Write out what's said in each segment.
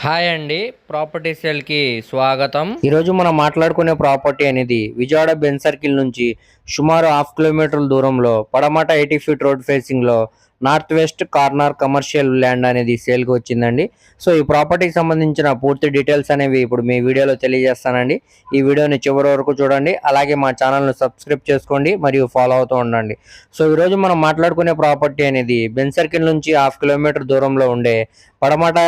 Hi అండి. Property సేల్కి స్వాగతం. ఈరోజు మనం మాట్లాడుకునే ప్రాపర్టీ అనేది విజయవాడ బెన్ సర్కిల్ నుంచి సుమారు 1/2 కిలోమీటర్ల దూరంలో పడమట 80 ఫీట్ రోడ్ ఫేసింగ్లో north west corner commercial land అనేది సేల్కి వచ్చిందండి. సో ఈ ప్రాపర్టీకి సంబంధించిన పూర్తి డీటెయిల్స్ అనేవి ఇప్పుడు మీ వీడియోలో తెలియజేస్తానండి. ఈ వీడియోని చివరి వరకు చూడండి, అలాగే మా ఛానల్ను సబ్స్క్రైబ్ చేసుకోండి మరియు ఫాలో అవుతూ ఉండండి. సో ఈరోజు మనం మాట్లాడుకునే ప్రాపర్టీ అనేది బెన్ సర్కిల్ నుంచి 1/2 కిలోమీటర్ దూరంలో ఉండే పడమట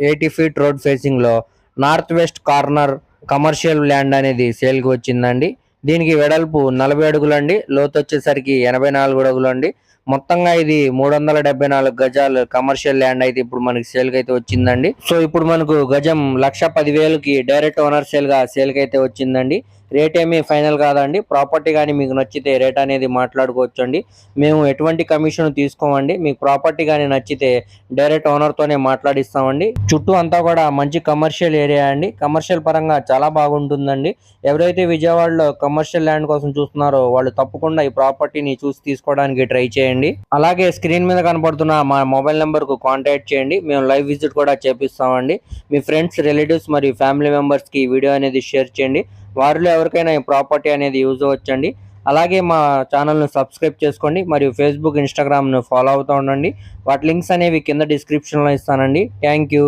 80 ఫీట్ రోడ్ ఫేసింగ్లో north west corner commercial land అనేది సేల్కి వచ్చిందండి. దీనికి వెడల్పు 40 అడుగులండి, లోతు వచ్చేసరికి 84 అడుగులండి. మొత్తంగా ఇది 374 గజాలు కమర్షియల్ ల్యాండ్ అయితే ఇప్పుడు మనకి సేల్కి అయితే వచ్చిందండి. సో ఇప్పుడు మనకు గజం 1,10,000కి డైరెక్ట్ ఓనర్ సేల్కి అయితే వచ్చిందండి. రేట్ ఏమీ ఫైనల్ కాదండి. ప్రాపర్టీ కానీ మీకు నచ్చితే రేట్ అనేది మాట్లాడుకోవచ్చు అండి. మేము ఎటువంటి కమిషన్ తీసుకోమండి. మీకు ప్రాపర్టీ కానీ నచ్చితే డైరెక్ట్ ఓనర్తోనే మాట్లాడిస్తామండి. చుట్టూ అంతా కూడా మంచి కమర్షియల్ ఏరియా అండి. కమర్షియల్ పరంగా చాలా బాగుంటుందండి. ఎవరైతే విజయవాడలో కమర్షియల్ ల్యాండ్ కోసం చూస్తున్నారో వాళ్ళు తప్పకుండా ఈ ప్రాపర్టీని చూసి తీసుకోవడానికి ట్రై చేయండి. అలాగే స్క్రీన్ మీద కనపడుతున్న మా మొబైల్ నెంబర్కు కాంటాక్ట్ చేయండి. మేము లైవ్ విజిట్ కూడా చేపిస్తామండి. మీ ఫ్రెండ్స్, రిలేటివ్స్ మరియు ఫ్యామిలీ మెంబర్స్కి ఈ వీడియో అనేది షేర్ చేయండి. వారిలో ఎవరికైనా ఈ ప్రాపర్టీ అనేది యూజ్ అవ్వచ్చండి. అలాగే మా ఛానల్ను సబ్స్క్రైబ్ చేసుకోండి మరియు ఫేస్బుక్, ఇన్స్టాగ్రామ్ను ఫాలో అవుతూ ఉండండి. వాటి లింక్స్ అనేవి కింద డిస్క్రిప్షన్లో ఇస్తానండి. Thank you.